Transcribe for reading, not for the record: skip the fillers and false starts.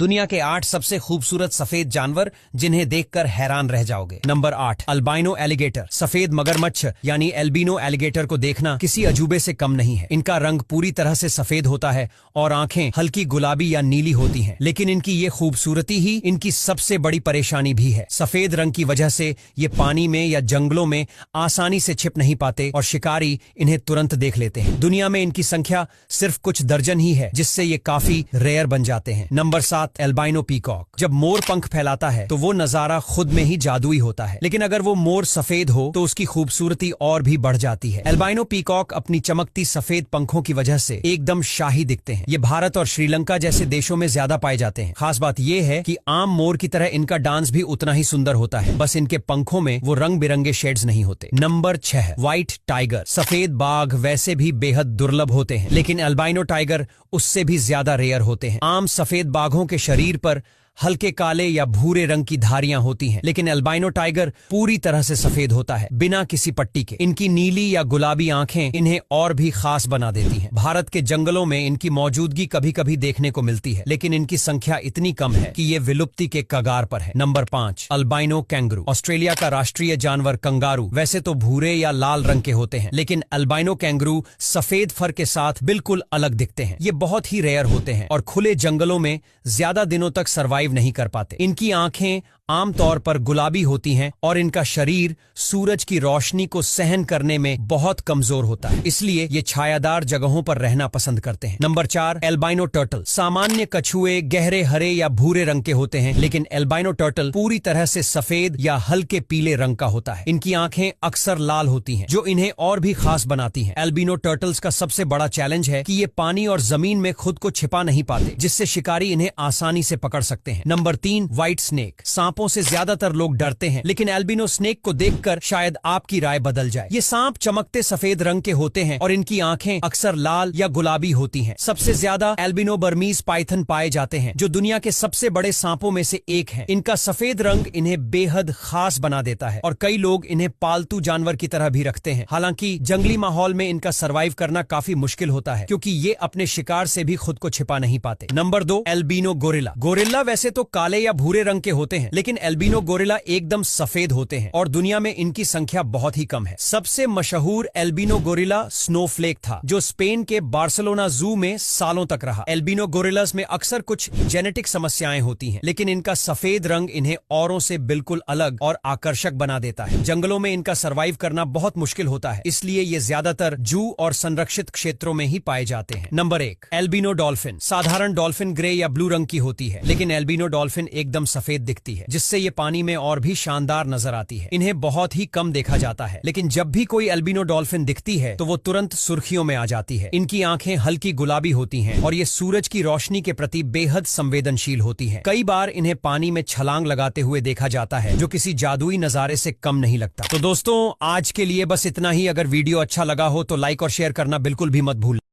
दुनिया के 8 सबसे खूबसूरत सफेद जानवर जिन्हें देखकर हैरान रह जाओगे। Number 8, albino alligator. सफेद मगरमच्छ यानी एल्बिनो एलिगेटर को देखना किसी अजूबे से कम नहीं है। इनका रंग पूरी तरह से सफेद होता है और आंखें हल्की गुलाबी या नीली होती हैं। लेकिन इनकी ये खूबसूरती ही इनकी सबसे बड़ी परेशानी भी है। सफेद रंग की वजह से ये पानी में या जंगलों में आसानी से छिप नहीं पाते और शिकारी इन्हें तुरंत देख लेते हैं। दुनिया में इनकी संख्या सिर्फ कुछ दर्जन ही है, जिससे ये काफी रेयर बन जाते हैं। Number 7, albino peacock. जब मोर पंख फैलाता है तो वो नजारा खुद में ही जादुई होता है, लेकिन अगर वो मोर सफेद हो तो उसकी खूबसूरती और भी बढ़ जाती है। एल्बाइनो पीकॉक अपनी चमकती सफेद पंखों की वजह से एकदम शाही दिखते हैं। ये भारत और श्रीलंका जैसे देशों में ज्यादा पाए जाते हैं। खास बात ये है कि आम मोर की तरह इनका डांस भी उतना ही सुंदर होता है, बस इनके पंखों में वो रंग बिरंगे शेड्स नहीं होते। Number 6, white tiger. सफेद बाघ वैसे भी बेहद दुर्लभ होते हैं, लेकिन एल्बाइनो टाइगर उससे भी ज्यादा रेयर होते हैं। आम सफेद बाघों के शरीर पर हल्के काले या भूरे रंग की धारियां होती हैं, लेकिन एल्बाइनो टाइगर पूरी तरह से सफेद होता है, बिना किसी पट्टी के। इनकी नीली या गुलाबी आंखें इन्हें और भी खास बना देती हैं। भारत के जंगलों में इनकी मौजूदगी कभी कभी देखने को मिलती है, लेकिन इनकी संख्या इतनी कम है कि ये विलुप्ति के कगार पर है। Number 5, albino kangaroo. ऑस्ट्रेलिया का राष्ट्रीय जानवर कंगारू वैसे तो भूरे या लाल रंग के होते हैं, लेकिन अल्बाइनो कैंगरू सफेद फर के साथ बिल्कुल अलग दिखते हैं। ये बहुत ही रेयर होते हैं और खुले जंगलों में ज्यादा दिनों तक सर्वाइव नहीं कर पाते। इनकी आंखें आमतौर पर गुलाबी होती हैं और इनका शरीर सूरज की रोशनी को सहन करने में बहुत कमजोर होता है, इसलिए ये छायादार जगहों पर रहना पसंद करते हैं। Number 4, albino turtle. सामान्य कछुए गहरे हरे या भूरे रंग के होते हैं, लेकिन एल्बाइनो टर्टल पूरी तरह से सफेद या हल्के पीले रंग का होता है। इनकी आंखें अक्सर लाल होती हैं, जो इन्हें और भी खास बनाती हैं। एल्बिनो टर्टल्स का सबसे बड़ा चैलेंज है कि ये पानी और जमीन में खुद को छिपा नहीं पाते, जिससे शिकारी इन्हें आसानी से पकड़ सकते हैं। Number 3, white snake. सांपों से ज्यादातर लोग डरते हैं, लेकिन एल्बिनो स्नेक को देखकर शायद आपकी राय बदल जाए। ये सांप चमकते सफेद रंग के होते हैं और इनकी आंखें अक्सर लाल या गुलाबी होती हैं। सबसे ज्यादा एल्बिनो बर्मीज पाइथन पाए जाते हैं, जो दुनिया के सबसे बड़े सांपों में से एक है। इनका सफेद रंग इन्हें बेहद खास बना देता है और कई लोग इन्हें पालतू जानवर की तरह भी रखते हैं। हालांकि जंगली माहौल में इनका सर्वाइव करना काफी मुश्किल होता है, क्योंकि ये अपने शिकार से भी खुद को छिपा नहीं पाते। Number 2, albino gorilla. गोरिल्ला वैसे तो काले या भूरे रंग के होते हैं, लेकिन एल्बिनो गोरिल्ला एकदम सफेद होते हैं और दुनिया में इनकी संख्या बहुत ही कम है। सबसे मशहूर एल्बिनो गोरिल्ला स्नोफ्लेक था, जो स्पेन के बार्सिलोना जू में सालों तक रहा। एल्बिनो गोरिल्लास में अक्सर कुछ जेनेटिक समस्याएं होती हैं, लेकिन इनका सफेद रंग इन्हें औरों से बिल्कुल अलग और आकर्षक बना देता है। जंगलों में इनका सर्वाइव करना बहुत मुश्किल होता है, इसलिए ये ज्यादातर जू और संरक्षित क्षेत्रों में ही पाए जाते हैं। Number 1, albino dolphin. साधारण डॉल्फिन ग्रे या ब्लू रंग की होती है, लेकिन एल्बिनो डॉल्फिन एकदम सफेद दिखती है, जिससे ये पानी में और भी शानदार नजर आती है। इन्हें बहुत ही कम देखा जाता है, लेकिन जब भी कोई एल्बिनो डॉल्फिन दिखती है तो वो तुरंत सुर्खियों में आ जाती है। इनकी आंखें हल्की गुलाबी होती हैं और ये सूरज की रोशनी के प्रति बेहद संवेदनशील होती हैं। कई बार इन्हें पानी में छलांग लगाते हुए देखा जाता है, जो किसी जादुई नजारे से कम नहीं लगता। तो दोस्तों, आज के लिए बस इतना ही। अगर वीडियो अच्छा लगा हो तो लाइक और शेयर करना बिल्कुल भी मत भूलना।